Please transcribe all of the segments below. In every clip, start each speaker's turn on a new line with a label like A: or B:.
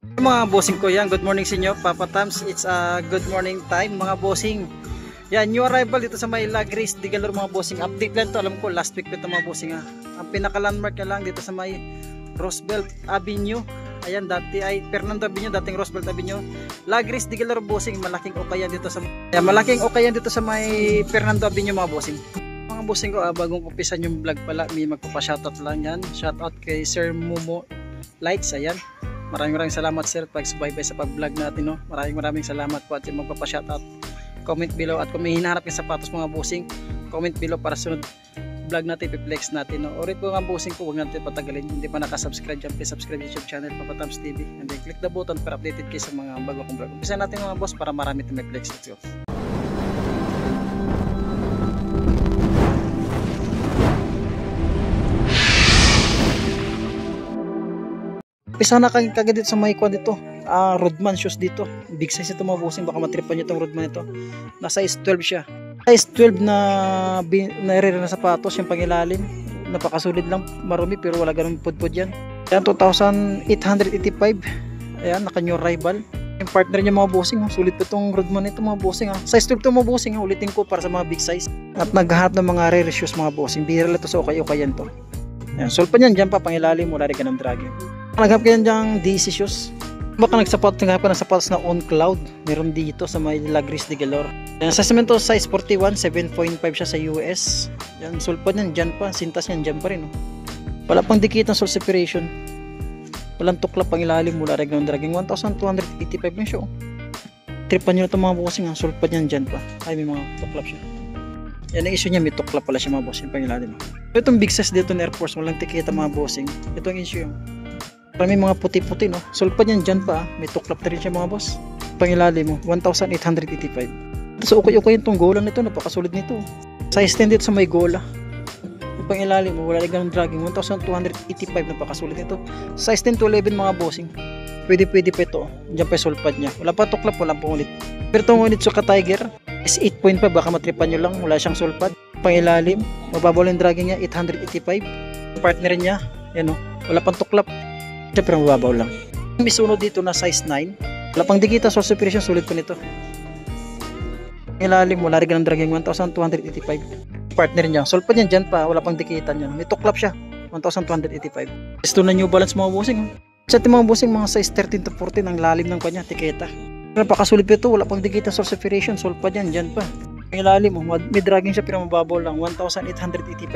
A: Mga bossing ko yan, good morning sa inyo Papa Tams. It's a good morning time mga bossing. Yan, new arrival dito sa may La Grace de Galor mga bossing. Update lang to, alam ko last week pa ito mga bossing ha. Ang pinaka landmark na lang dito sa may Roosevelt Avenue. Ayan, dati ay Fernando Avenue, dating Roosevelt Avenue. La Grace de Galor bossing, malaking okayan dito sa may Fernando Avenue mga bossing. Mga bossing ko, bagong umpisan yung vlog pala, may magpapa-shoutout lang yan. Shoutout kay Sir Momo Lights, ayan. Maraming salamat sir pag-subaybay sa pag-vlog natin, no. Maraming salamat po at yung magpapa-shoutout. Comment below at kung may hinahanap ng sapatos mga bossing, comment below para sunod vlog natin, i-flex natin, no. Orit po mga bossing ko, huwag natin patagalin. Hindi pa naka-subscribe dyan, please subscribe YouTube channel Papa Tams TV and then click the button para updated kayo sa mga bago kong vlog. Umpisa natin mga boss para marami tayong may flex. Let's go. Pisa na kagad dito sa may kwan dito. Rodman shoes dito. Big size ito mga bossing. Baka matripan nyo itong Rodman ito. Na size 12 siya. Size 12 na nare na sapatos. Yung pangilalim. Napakasulit lang. Marumi pero wala ganun pudpud yan. Ayan, 2,885. Ayan, naka new arrival. Yung partner niya mga bossing. Sulit pa itong Rodman ito mga bossing. Size 12 ito mga bossing. Ulitin ko para sa mga big size. At naghahanap ng mga rare shoes mga bossing. Bihira lang ito sa okay-okayan to. Ayan, sulpan yan dyan pa pangilalim. Wala rin ka ng dragging. Naghap ka dyan DC shoes. Baka nagsapat ka ng sapatos na On Cloud. Meron dito sa may La Grace de Galor. Sa cemento size 41, 7.5 siya sa US. Yan, sulpad yan dyan pa. Sintas yan dyan pa rin. Wala pang dikit ng sole separation. Walang tuklap pang ilalim mula rin ng dragging. 1,285 lang siya. Tripan nyo na ito mga bossing. Sulpad yan dyan pa. Ay, may mga tuklap siya. Yan ang issue niya. May tuklap pala siya mga bossing pang ilalim. Itong big size dito ng Air Force. Walang tikita mga bossing. Ito ang issue yung may mga puti-puti, no. Sulpad yan dyan pa. May tuklap na rin siya mga boss. Pangilalim mo 1,885. So okay itong gola nito. Napakasulit nito. Size 10 dito sa may gola. Yung pangilalim mo wala rin ganun dragging. 1,285. Napakasulit nito. Size 10 to 11 mga bossing. Pwede pa ito. Dyan pa yung sulpad nya. Wala pa tuklap, wala pa ulit. Pero itong unit Suka Tiger is 8.5. Baka matripan nyo lang. Wala siyang sulpad. Pangilalim mababaw yung dragging nya. 885. Partner niya yan, no. Wala pang tuklap. Siyempre mababaw lang. May sunod dito na size 9. Wala pang dikita, source separation, sulit po nito. Ilalim, wala rin ng dragging, 1,285. Partner niya, sulpad yan dyan pa, wala pang dikita niya. May tuklap siya, 1,285. Ito na New Balance mga bossing. Sa ating mga bossing, mga size 13 to 14, ang lalim ng kanya, tiketa. Napakasulit po ito, wala pang dikita, source separation, sulpad yan dyan pa. Ilalim, may dragging siya pero mababaw lang, 1,885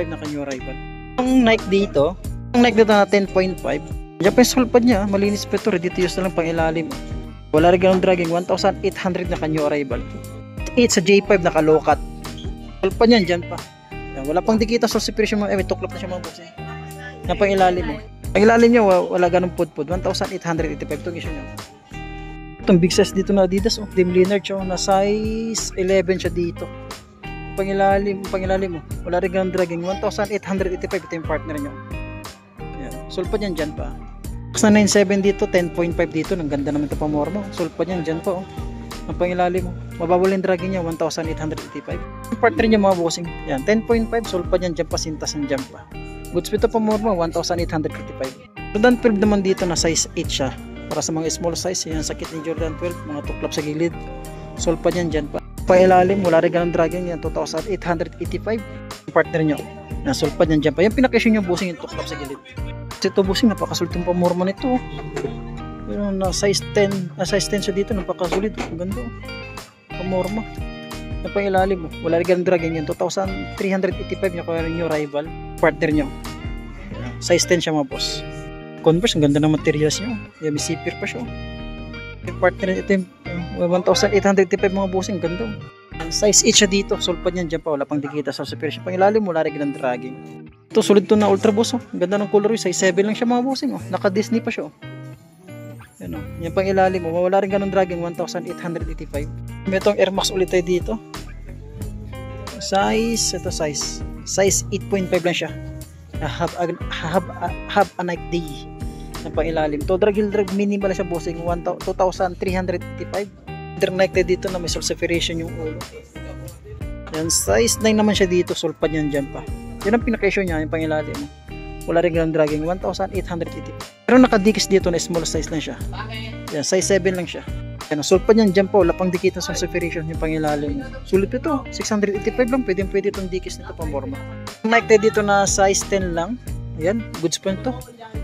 A: na ka-new arrival. Ang Nike dito na 10.5. Diyan pa yung sulpad niya, malinis pa ito, ready to use na lang pang ilalim. Wala rin ganun dragging, 1,800 na ka-new arrival. It's a J5 na ka-low-cut. Sulpad niyan dyan pa. Wala pang dikita sa separation mo, may tuklap na siya mga boss. Yan pang ilalim mo. Pang ilalim niya, wala ganun pudpud, 1,885 itong issue niya. Itong big size dito na Adidas, Dame Leonard siya, na size 11 siya dito. Pang ilalim mo, wala rin ganun dragging, 1,885 ito yung partner niya. Sulpad yan dyan pa. Sa 97 dito, 10.5 dito. Ang ganda naman ito pa more mo. Sulpad yan dyan pa. Ang pangilalim mo. Mababal yung dragging niya, 1,885. Yung partner niya mga bossing. Yan, 10.5. Sulpad yan dyan pa. Sintas yan dyan pa. Goods ito pa more mo, 1,855. Jordan 12 naman dito na size 8 siya. Para sa mga small size. Yan, sakit ni Jordan 12. Mga tuklap sa gilid. Sulpad yan dyan pa. Pangilalim, wala rin ganang dragging yan, 2,885. Yung partner niya. Yan, sulpad yan dyan pa. Yung pinakisyon niya bossing yung tuklap sa gilid. Ito bossing, napakasulitong pamorma nito. Pero na size 10 siya dito, napakasulit. Ang ganda. Pamorma. Yung pang ilalim mo. Wala rin dragging yan. 2,385 niya kaya rin yung rival. Partner niya. Size 10 siya mga boss. Converse, ang ganda ng materials niya. May zipper pa siya. Yung partner ito yung 1,885 mga bossing. Ganda. Size 8 siya dito. Sulpad niyan dyan pa. Wala pang dikita sa separation. Pang ilalim mo, wala rin dragging. Ito, sulit to na Ultra Boss. Ganda ng color. Size 7 lang siya mga bossing. Naka Disney pa siya. Yan, yan pang ilalim mo. Wala rin ganun dragging. 1,885. May itong Air Max ulit tayo dito. Size 8.5 lang siya. Have a Nike Day. Yan pang ilalim. To drag minimal siya bossing. 2,385. Nike dito na may sole separation yung ulo. Yan, size 9 naman siya dito. Sulpad yan dyan pa. Yan ang pinaka-issue niya, yung pangilalim mo. Wala rin ganang dragging, 1,880. Pero nakadikis dito na small size lang siya. Yan, size 7 lang siya. Yan, sulpad niyan dyan po, wala pang dikit na sulfiration yung pangilalim. Sulit ito, 685 lang, pwede itong dikis nito pamorma. Nike dito na size 10 lang. Ayan, goods po nito.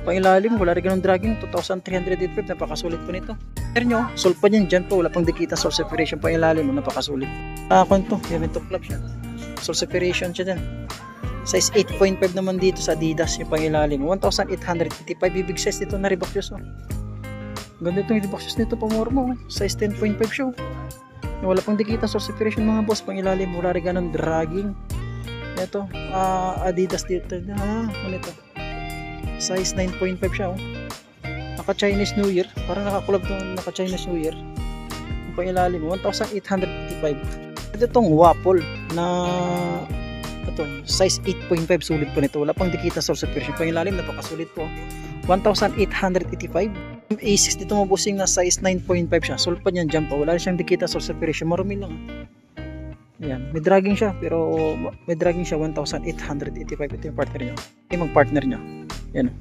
A: Pangilalim, wala rin ganun dragging, 2,385, napakasulit po nito. Pero nyo, sulpad niyan dyan po, wala pang dikit na sulfiration pangilalim, napakasulit. Kung ito, yan, may tuklap siya. Sulfiration siya dyan. Size 8.5 naman dito sa Adidas yung pangilalim. 1,885, big size dito na Reebok shoes. Ganda itong Reebok shoes nito pamorma. Size 10.5 siya. Wala pang dikita source separation mga boss. Pangilalim, wala rin ganun dragging. Ito, Adidas dito. Ano ito? Size 9.5 siya. Naka Chinese New Year. Parang nakakulab itong naka Chinese New Year. Yung pangilalim, 1,885. Ito itong Waffle na ito, size 8.5, sulit po nito. Wala pang dikita source separation. Pangilalim, napakasulit po. 1,885. A6 dito mo busing na size 9.5 siya. Sulpad niyan dyan pa. Wala siyang dikita source separation. Marumi lang. Ayan. May dragging siya. Pero may dragging siya 1,885. Ito yung partner niya. Ito yung mag-partner niya. Ayan.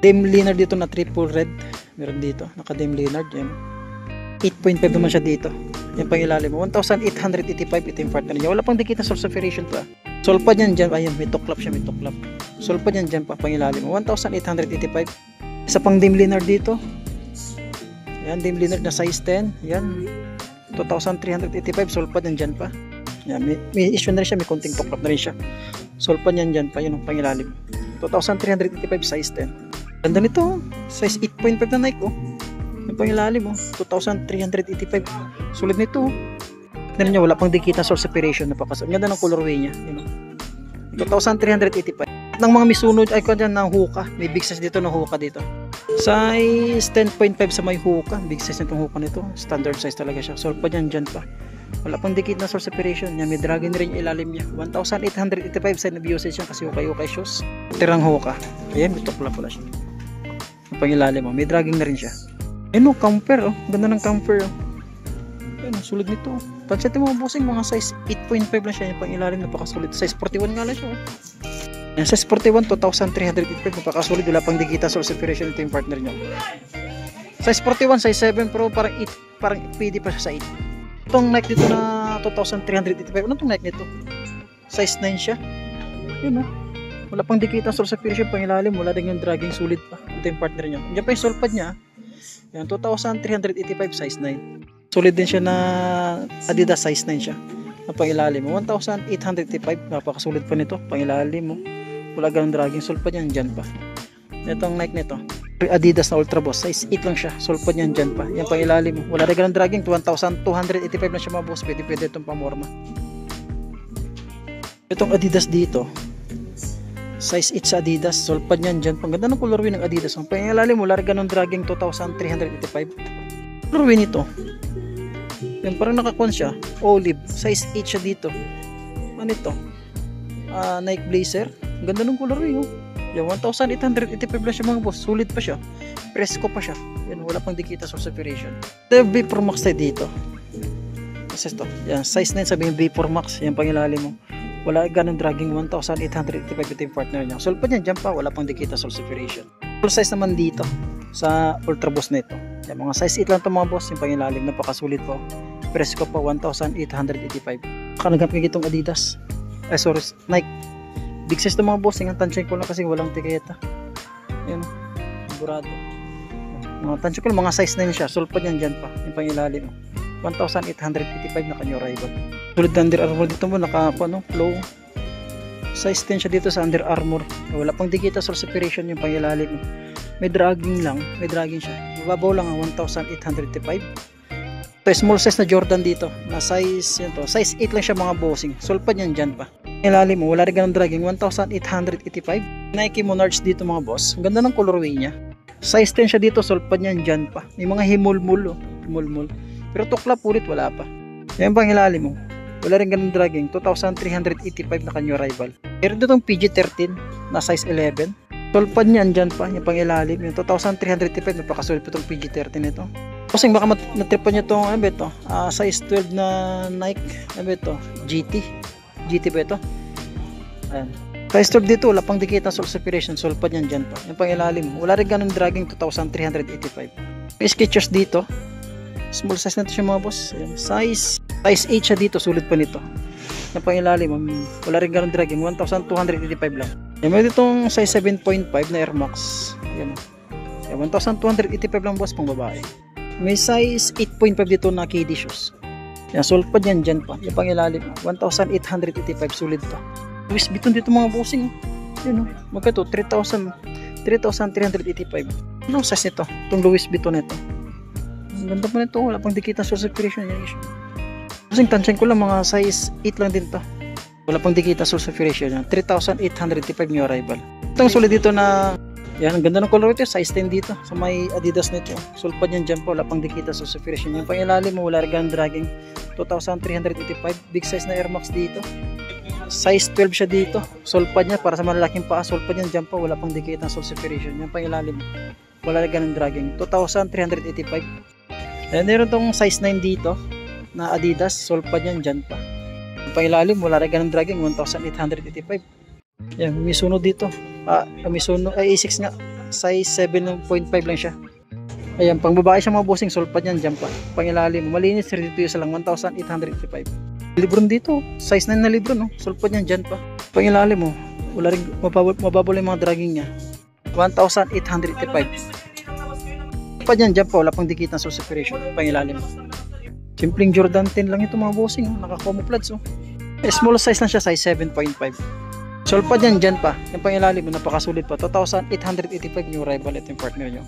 A: Dame Lillard dito na triple red. Meron dito. Naka Dame Lillard. Ayan. 8.5 naman siya dito. Yan pang ilalim mo. 1,885. Ito yung partner niya. Wala pang dikita source separation pa. Sulpad niyan dyan. Ayan. May tuklap siya. May tuklap. Sulpad niyan dyan pa. Pang ilalim mo. 1,885. Isa pang Dame Lillard dito. Yan, Dame Lillard na size 10. Yan. 2,385. Sulpad yan dyan pa. Yan, may issue na rin siya. May konting tuklap na rin siya. Sulpad yan dyan pa. Yun ang pangilalim. 2,385 size 10. Ganda nito. Size 8.5 na Nike. Yung pangilalim. 2,385. Sulit nito. Tignan niyo, wala pang dikita source separation. Napakasal. Ganda ng colorway niya. 2,385. Ng mga misunod ay kung dyan ng hookah, may big size dito ng hookah dito, size 10.5 sa may hookah, big size nitong hookah nito, standard size talaga siya. Sulpad yan dyan pa, wala pang dikit na source separation niya, may dragging rin yung ilalim niya. 1,885 sa usage yan kasi hukay shoes, tirang hookah. Ayan, may tukla pala siya yung pangilalim mo, may dragging na rin siya. Ayun o, camper ganda ng camper ayun, sulit nito. Pansin mo busing, mga size 8.5 lang siya yung pangilalim, napakasulit. Size 41 nga lang siya Yan, size 41, 2,385, napakasulit, wala pang dikita source separation. Ito yung partner nyo. Size 41, size 7 pero parang pwede pa siya sa 8. Itong Nike dito na 2,385, ano itong Nike nito? Size 9 siya. Yun wala pang dikita source separation, pangilalim, wala din yung dragging, sulit pa. Ito yung partner nyo. Diyan pa yung sulpad niya. Yan, 2,385 size 9. Sulit din siya na Adidas size 9 siya. Ang pangilalim mo, 1,885, napakasulit pa nito, pangilalim mo. Wala ganun dragging, sulpad yan dyan pa. Itong Nike nito, Adidas na Ultra Boss, size 8 lang siya, sulpad yan dyan pa. Yan pang ilalim mo, wala rin ganun dragging, 1,285 lang siya mga boss, pwede itong pamorma. Itong Adidas dito, size 8 sa Adidas, sulpad yan dyan. Pang ganda ng colorway ng Adidas, ang pang ilalim mo, wala rin ganun dragging, 2,385. Colorway nito, yan parang nakakuan siya, olive, size 8 siya dito. Ano ito? Nike Blazer. Ang ganda ng colorway Yan, 1,885 lang siya mga boss. Sulit pa siya. Presko pa siya. Yan, wala pang dikita source separation. Ito yung Vapor Max tayo dito. Kasi ito. Yan, size 9 sabihin Vapor Max. Yan pang ilalim mo. Wala ganun dragging, 1,885 ito yung partner niya. Sulpad yan dyan pa. Wala pang dikita source separation. Full size naman dito sa Ultra Boss na ito. Yan, mga size 8 lang ito mga boss. Yung pang ilalim. Napakasulit po. Presko pa 1,885. Kanagap nga itong Adidas. Sorry, Nike. Big size ng mga boss. Ang tansya ko lang kasi walang tiketa. Ayan sigurado. Mga tansya ko lang, mga size 9 siya. Sulpad yan dyan pa. Yung pangilalim 1,885 na kanyo rival. Tulad na Under Armour dito mo. Flow. Size 10 siya dito sa Under Armour. Wala pang dikita source separation yung pangilalim. May dragging lang. May dragging siya. Mababaw lang 1,885. Small size na Jordan dito na size yan to. Size 8 lang siya mga bossing. Sulpad yan dyan pa. Ilalim mo, wala rin ganun dragging, 1,885. Nike Monarch dito mga boss. Ang ganda ng colorway niya. Size 10 siya dito, sulpad yan dyan pa. May mga himulmul himulmul. Pero tuklap ulit wala pa. Yan pang ilalim mo. Wala rin ganun dragging, 2,385 na kanyo rival. Meron ditong PG-13 na size 11. Sulpad niyan dyan pa, yung pang ilalim. Yung 2,385, napakasulit pa itong PG-13 ito. Kasi baka natripan nyo itong size 12 na Nike GT ba ito? Ayan. Size 12 dito, wala pang dikit ng soul separation. Sulpad yan dyan pa. Yung pang ilalim. Wala rin ganun dragging, 2,385. May Skechers dito. Small size na ito siya mga boss. Ayan. Size 8 siya dito. Sulit pa nito. Yung pang ilalim. Wala rin ganun dragging. 1,285 lang. Ayan, may ditong size 7.5 na Air Max. Ayan. 1,285 lang boss pang babae. May size 8.5 dito na KD shoes. Yan, sulpad yan dyan pa. Yung pang ilalim. 1,885 sulit pa. Louis Vuitton dito mga bossing. Yun o. Magkato 3,385. Anong size nito? Itong Louis Vuitton nito. Ang ganda pa nito. Wala pang dikita source separation. Bossing, tansyan ko lang mga size 8 lang din to. Wala pang dikita source separation. 3,885 new arrival. Itong sulit dito na yan, ang ganda ng color ito. Size 10 dito. Sa may Adidas nito. Sulpad yan dyan po. Wala pang dikita source separation. Yung pang ilalim mo, wala rin dragging. 2,385. Big size na Air Max dito. Size 12 siya dito. Sulpad niya para sa malalaking paa. Sulpad niyan dyan pa. Wala pang dikit ng soul separation. Yan pang ilalim. Wala rin ganun dragging. 2,385. And meron tong size 9 dito na Adidas. Sulpad niyan dyan pa. Yan pang ilalim. Wala rin ganun dragging. 1,885. Yan. Mizuno dito. Mizuno ay A6 nga. Size 7.5 lang siya. Ayan. Pang babae siya mga bossing. Sulpad niyan dyan pa. Pang ilalim. Malinis. Dito yung lang. 1,885. Libron dito, size 9 na libron, no? Sulpad niyan dyan pa. Pang ilalim mo, wala rin mababol yung mga dragging niya. 1,885. Sulpad niyan dyan pa, wala pang dikit ng soul separation. Pang ilalim mo. Simpleng Jordan 10 lang ito mga bossing, naka-camouflage, oh. Small size lang siya, size 7.5. Sulpad niyan dyan pa, yung pang ilalim mo, napakasulit pa. 2,885 new arrival, ito yung partner nyo.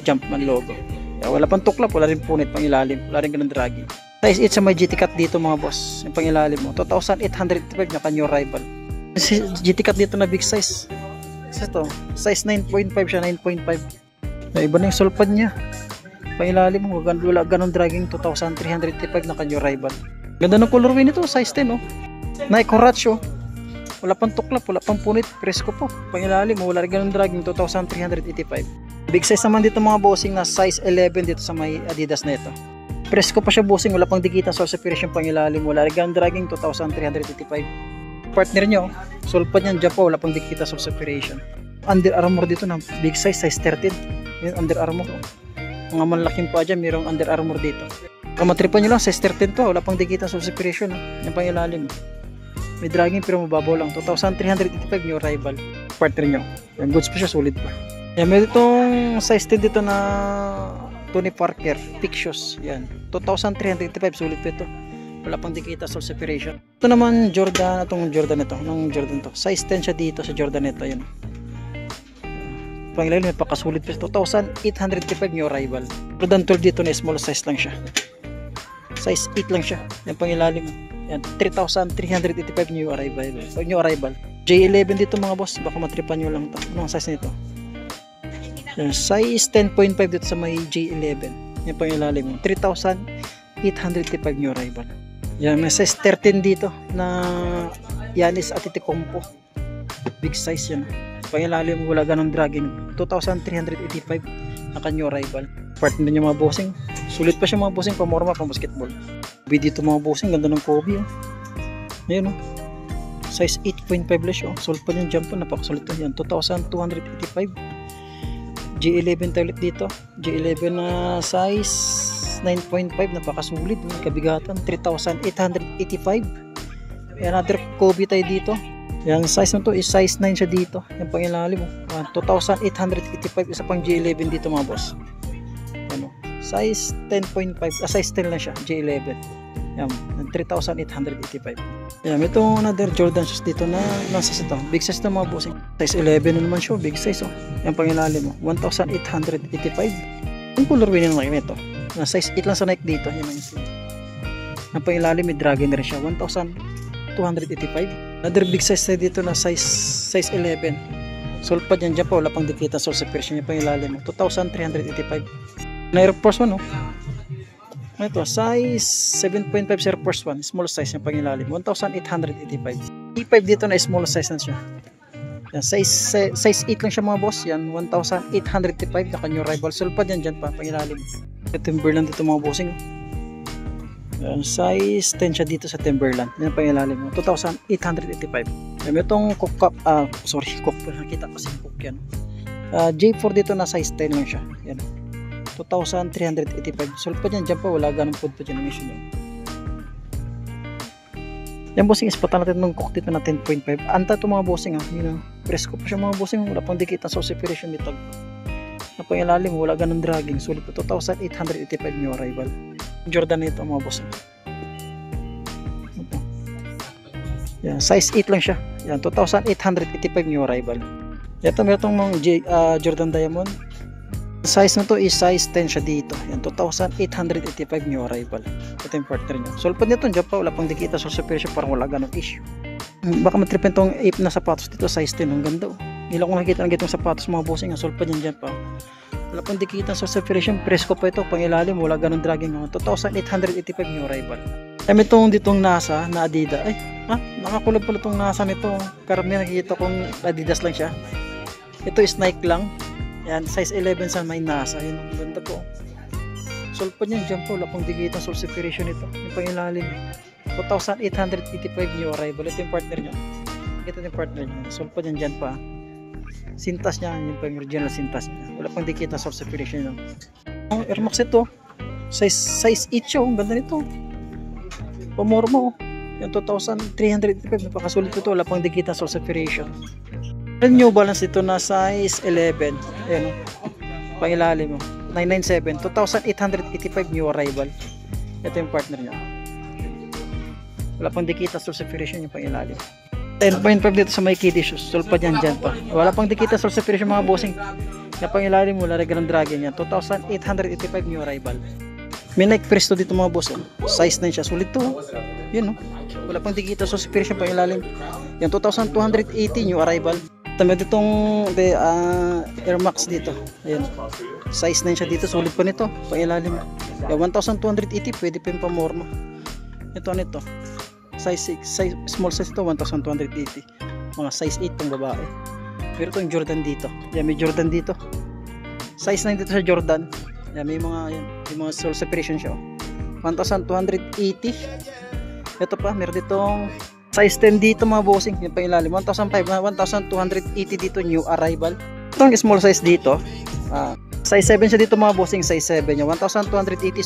A: Jumpman logo. Wala pang tuklap, wala rin punit pang ilalim, wala rin ganun dragging. Size 8 sa may GT Cut dito mga boss. Yung pang ilalim mo. 2,885 na kanyo rival. GT Cut dito na big size. Ito. Size 9.5 siya. 9.5. Iba na yung sulpad niya. Pang ilalim mo. Wala ganun dragging. 2,385 na kanyo rival. Ganda ng colorway nito. Size 10 oh. Nike Horatio. Wala pang tuklap. Wala pang punit. Presko po. Pang ilalim mo. Wala rin ganun dragging. 2,385. Big size naman dito mga bossing na size 11 dito sa may Adidas na ito. Presko pa siya bossing, wala pang dikita source separation pang ilalim, wala rin dragging 2,385. Partner nyo, sulpad niyan dyan po, wala pang dikita source separation. Under Armour dito na big size, size 13. Yun, Under Armour. Mga malaking pa dyan, mayroong Under Armour dito. Kung matripan nyo lang, size 13 to, wala pang dikita source separation. Yan pang ilalim. May dragging pero mababaw lang. 2,385 new arrival. Partner nyo. Yan, goods pa siya, solid pa. Yan, may ditong size 10 dito na Tony Parker, thick shoes. Yan. 2,385 sulit pa ito. Wala pang dikita soul separation. Ito naman Jordan, itong Jordan ito, ng Jordan to. Size 10 siya dito sa Jordan ito, yan. Pangilalim may pakasulit pa. 2,885 new arrival. Jordan 12 dito na small size lang siya. Size 8 lang siya. Yan pangilalim. Yan 3,385 new arrival. New arrival. J11 dito mga boss, baka matripan nyo lang to. Anong size nito? Yan, size 10.5 dito sa may J11. Yan pang ilalim mo. 3,885 new arrival. Yan, may size 13 dito na Giannis Antetokounmpo. Big size yan. Pang ilalim mo, wala ganong dragging. 2,385 na new arrival. Partner nyo mga bossing. Sulit pa siya mga bossing, pamorma, pang basketball. Kobe dito mga bossing, ganda ng Kobe. Oh. Ayan oh. Size 8.5 lang siya. Oh. Sulit pa yung jump po, napakasulit na yan. 2,285. J11 toilet dito. J11 na size 9.5, napakasulit, kabigatan 3,885. Another Kobe tayo dito. Yan size mo to is size 9 siya dito. Yan pang ilalim mo. 2,885, isa pang J11 dito mga boss. Ano? Size 10.5, size 10 lang siya, J11. Yan, 3,885. Yan, ito another Jordan shoes dito na nasa ito. Big size na mga bossing. Size 11 na naman siya, big size oh. Yan pang ilalim mo, 1,885. Yung colorway na Nike nito. Na size 8 lang sa Nike dito. Yan ang isa. Yan pang ilalim, may dragon na rin siya, 1,285. Another big size na dito na size 11. Sulpad yan dyan pa, wala pang dikita soul separation. Yan pang ilalim mo, 2,385. Na Air Force 1 oh. Ito, size 7.5 Air Force 1, small size yung pangilalim, 1,885. E5 dito na small size na siya. Yan, size 8 lang siya mga boss. Yan, 1,885 na kanyo rival. Sulpad yan dyan pa, pangilalim. Timberland dito mga bossing. Yan, size 10 siya dito sa Timberland. Yan pangilalim mo, 2,885. Yan, itong cook cup, cook, nakita kasi yung cook yan. J4 dito na size 10 lang siya. Yan. 2,385. Solid pa dyan pa, wala ganun food pa dyan ang issue nyo. Yan bossing, ispatan natin ng cook dito na 10.5. Anta ito mga bossing presko pa siya mga bossing, wala pang dikit ang sauce separation nito. Napangalalim, wala ganun dragging. Solid pa, 2,885 new arrival. Jordan nito mga bossing. Ito. Yan, size 8 lang siya. Yan, 2,885 new arrival. Ito meron itong mga Jordan Diamond. Size na to is size 10 siya dito. Yan, 2,885 new arrival. Ito yung partner nyo. Sulpad nito, dyan pa, wala pang dikita sa separation, parang wala ganong issue. Baka matripan tong 8 na sapatos dito, size 10. Ang ganda oh. Ilang ko nakikita ng gitong sapatos mga bossing. Sulpad yan dyan pa. Wala pang dikita sa separation, presko pa ito. Pang ilalim, wala ganong dragging. 2,885 new arrival. Kami itong ditong NASA na Adidas. Ay, nakakulab pala itong NASA nito. Karamihan nakikita kong Adidas lang siya. Ito is Nike lang. Yan, size 11 sa may NASA. Yan, ang ganda po. Sulpad yan dyan po. Wala pang dikita sa separation ito. Yung pang ilalim. 2,885 new arrival. Ito yung partner nyo. Ito yung partner nyo. Sulpad yan dyan pa. Sintas niya. Yung pang original sintas niya. Wala pang dikita sa separation nyo. Ang Air Max ito. Size 8 siya. Ang ganda nito. Pamorma oh. Yung 2,385. Napakasulit ito. Wala pang dikita sa separation. New Balance ito na size 11. Ayan o. Pangilalim mo. 997. 2,885 new arrival. Ito yung partner niya. Wala pang dikita sa separation yung pangilalim. 10.5 dito sa may kiddie shoes. Sulpad yan dyan pa. Wala pang dikita sa separation mga bossing. Yung pangilalim mo, lari ganang dragging yan. 2,885 new arrival. May Nike Presto dito mga boss. Size 9 siya. Sulit to. Yun o. Wala pang dikita sa separation pangilalim. Yan 2,280 new arrival. Tama ditong Air Max dito. Ayan. Size 9 siya dito. Sulit pa nito. Pangilalim. Yan, 1,280. Pwede pa yung pamorma. Ito nito. Size 6. Small size ito. 1,280. Mga size 8 tong babae. Pero ito yung Jordan dito. Yan, may Jordan dito. Size 9 dito sa Jordan. Yan, may mga, yan, may mga sole separation siya. 1,280. Ito pa. Meron ditong size 10 dito mga bossing. Yung pangilalim 1,280 dito new arrival. Itong small size dito size 7 siya dito mga bossing. Size 7 yung 1,280.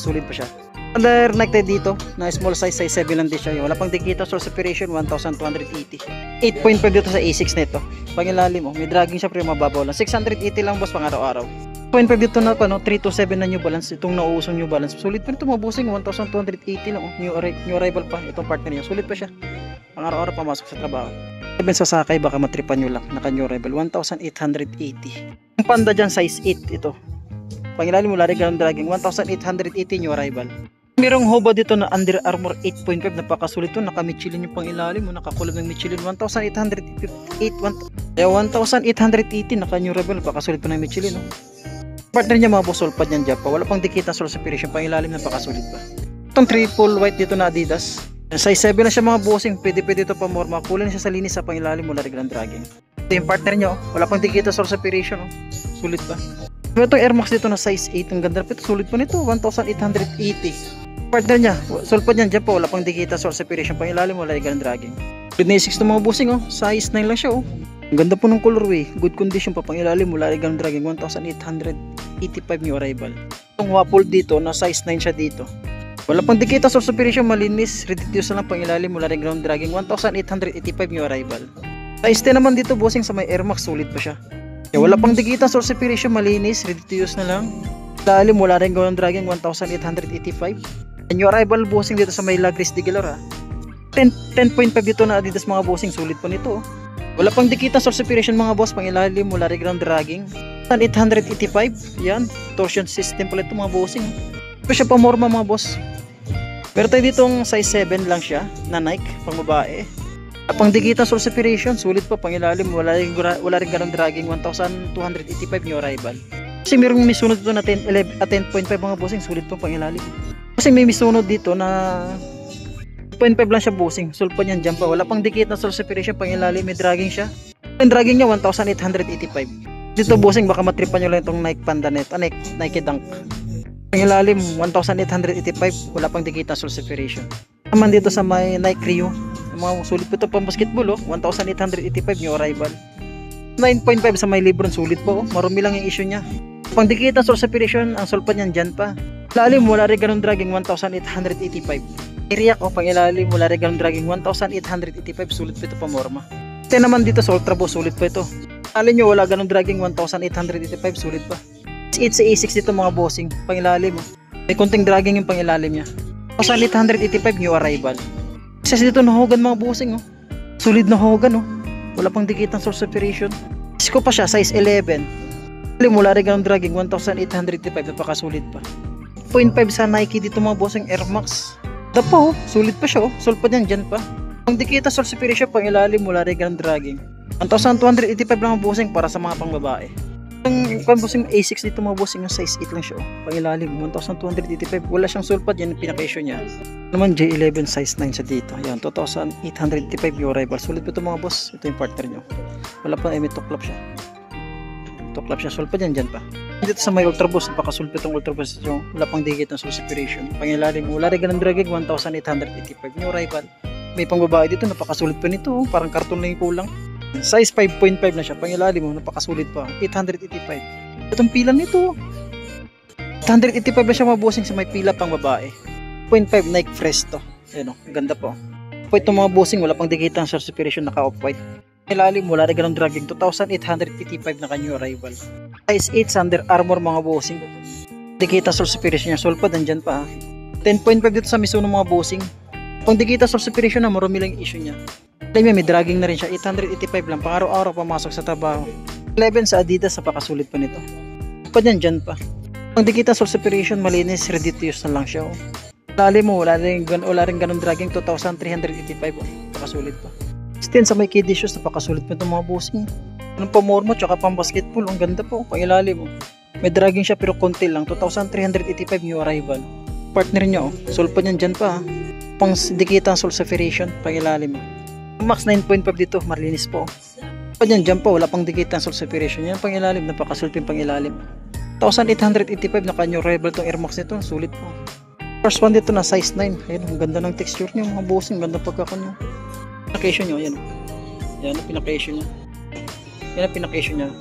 A: Sulit pa siya. Under Nike dito na small size 7 lang din siya. Wala pang dikita so separation 1,280. 8.5 dito sa A6 nito. Pangilalim may dragging siya pero mababaw lang. 680 lang boss pang araw-araw. 0.5 dito na 327 na New Balance. Itong nauusong New Balance. Sulit pa nito mga bossing. 1,280 lang new arrival pa. Itong partner niya. Sulit pa siya. Ang araw-araw pamasok sa trabaho. Even sa sakay baka matripan nyo lang. Naka new arrival 1,880. Ang panda dyan size 8 ito. Pangilalim mula rin ganun dragging 1,880 new arrival. Merong hoba dito na Under Armour 8.5. Napakasulit to. Naka Michelin yung pangilalim mo. Nakakulab ng Michelin 1,880. Naka new arrival. Napakasulit pa ng Michelin partner niya mga boss. Sulpad niyan dyan pa. Wala pang dikita sa separation. Pangilalim napakasulit pa. Itong triple white dito na Adidas. Size 7 na siya mga bossing. Pwede ito pa more. Makulan siya sa linis sa pangilalim mula rin ng dragging. Ito yung partner niya wala pang dikita sa separation Sulit pa. Itong Air Max dito na size 8. Ang ganda pa ito. Sulit pa nito. 1,880. Partner niya. Sulpad niyan dyan pa. Wala pang dikita sa separation. Pangilalim mula rin ng dragging. Good na 6 na mga bossing Size 9 lang siya Ang ganda po ng colorway. Good condition pa pangilalim mula rin ng dragging. 1,885 new arrival. Itong waffle dito na size 9 siya dito. Wala pang dikita sa separation, malinis, ready to use na lang pangilalim mula rin ground dragging 1,885 new arrival. Size 10 naman dito bossing sa may Air Max, sulit pa siya. Wala pang dikita sa separation, malinis, ready to use na lang. Ilalim mula rin ground dragging 1,885. New arrival bossing dito sa may Lagris de Galora. 10.5 dito na Adidas mga bossing, sulit pa nito. Wala pang dikita sa separation mga boss, pangilalim mula rin ground dragging 1,885. Yan, torsion system pala ito mga bossing. Ito siya pamorma mga boss. Pero tayo ditong size 7 lang siya na Nike pang babae. Pang dikita soul separation, sulit pa pangilalim, wala rin ganang dragging 1,285 new arrival. Kasi mayroong misunod dito na 10.5 mga bossing, sulit pa pangilalim. Kasi may misunod dito na 0.5 lang siya bossing, sulit pa niyan dyan pa. Wala pang dikit na soul separation, pangilalim, may dragging siya. Yung dragging niya 1,885. Dito bossing baka matripan nyo lang itong Nike Panda Net, Nike Dunk. Pangilalim 1,885, wala pang dikit na soul separation. Naman dito sa may Nike Rio, Mga sulit po ito pang basketball, 1,885 new arrival. 9.5 sa may Lebron, sulit po. Marumi lang yung issue niya. Pang dikit ang source separation, ang sulpad niyan dyan pa. Ilalim, wala rin ganun dragging, 1,885. Iriyak pang ilalim, wala rin ganun dragging, 1,885. Sulit po ito pa morma. Ito naman dito sa Ultra Boost, sulit po ito. Ilalim nyo, wala ganun dragging, 1,885. Sulit pa. It's sa A6 dito mga bossing, pang ilalim. May konting dragging yung pang ilalim niya. 1,885 new arrival. Isa dito nahogan mga bossing. Solid na hogan. Wala pang dikit ang source separation. Isko pa siya, size 11. Mula rin ganun dragging, 1,885. Napakasulit pa. 0.5 sa Nike dito mga bossing, Air Max. Ito pa sulit pa siya. Sulpad yan dyan pa. Ang dikit ang source separation pang ilalim, mula rin ganun dragging. 1,285 lang mga bossing para sa mga pang babae. Ang bossing A6 dito mga bossing, yung size 8 lang siya. Pang ilalim, 1,285. Wala siyang sulpad, yan yung pinaka-issue niya. Naman J11 size 9 siya dito. Ayan, 2,885 yung arrival. Sulit po ito mga boss. Ito yung partner nyo. Wala pa, may tuklap siya. Tuklap siya, sulpad yan dyan pa. Dito sa may Ultra Boost, napakasulpad itong Ultra Boost. Wala pang digit ng source separation. Pang ilalim, wala rin ganang dragging, 1,885 yung arrival. May pang babae dito, napakasulit pa nito. Parang karton lang yung kulang. Size 5.5 na siya, pang ilalim mo, napakasulit pa, 885. Itong pila nito, 885 na siya mabosing sa may pila pang babae. 0.5 Nike Fresh to. Ayan ganda po. Po itong mga bossing, wala pang dikitang source separation, naka off-white. Ilalim, wala rin ganong dragging, 2,885 na new arrival. Size 8 Under Armour mga bossing. Dikitang source separation niya, sulpad, andyan pa. 10.5 dito sa Mizuno mga bossing. Pang dikitang source separation na, marumi lang yung issue niya. May dragging na rin siya, 885 lang, pang araw-araw pamasok sa trabaho. 11 sa Adidas, napakasulit pa nito. Pa dyan pa. Ang dikita source separation, malinis, ready to use na lang siya. Lali mo, wala rin ganun dragging, 2,385, napakasulit pa. Still sa may kid issues, napakasulit pa itong mga bossing. Anong pa more mo, tsaka pang basketball, ang ganda po, pang ilalim mo. May dragging siya pero konti lang, 2,385 new arrival. Partner niya, sulpa niyan dyan pa. Pang dikita source separation, pang ilalim mo. Max 9.5 dito, marlinis po. Yan dyan pa, wala pang dikit ang source separation. Yan pang ilalim, napakasulping pang ilalim. 1,885 na kanyo rebel tong Air Max nito, sulit po. First one dito na size 9. Ayun, ang ganda ng texture niyo, mga bossing, ganda pagkakanyo. Pinaka-issue nyo, yan. Yan ang pinaka-issue niya. Yan ang pinaka-issue niya.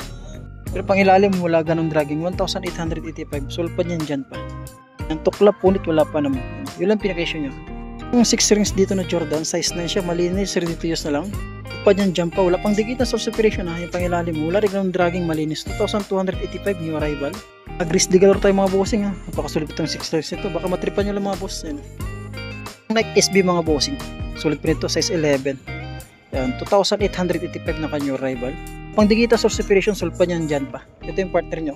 A: Pero pang ilalim, wala ganong dragging, 1,885. Sulpad yan dyan pa. Ang tuklap, punit, wala pa naman. Yun lang pinaka-issue niya. Yung 6 rings dito na Jordan, size 9 siya, malinis, ready to use na lang. Pa dyan dyan pa, wala pang dikit na source separation yung pang ilalim, wala rin ng dragging, malinis. 2,285 new arrival. Agris di galore tayo mga bossing napakasulit itong 6 rings nito, baka matripan nyo lang mga boss. Nike SB mga bossing, sulit pa nito, size 11. Yan, 2,885 na kanyo arrival. Pang dikit na source separation, sulpa nyan dyan pa. Ito yung partner nyo.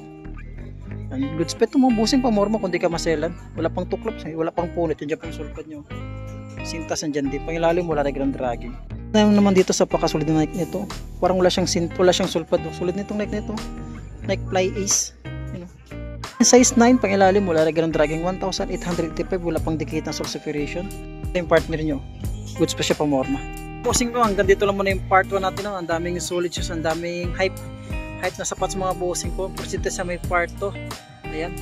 A: Good spec itong mga bossing pa morma kung di ka maselan. Wala pang tuklap, wala pang punit, yan dyan pang sulpad nyo. Sintas nandyan din, pang ilalim wala rin ng dragging. Naman dito sa pakasulit na Nike nito, parang wala siyang sulpad. Sulit nitong Nike nito, Nike Fly Ace. Size 9, pang ilalim wala rin ng dragging, 1,885, wala pang dikit ng source separation. Ito yung partner nyo, goods pa siya pa morma. Bossing ko, hanggang dito lang muna yung part 1 natin. Ang daming solid shoes, ang daming hype na sapat sa mga bossing ko. Persiste sa may part 2. Ayan.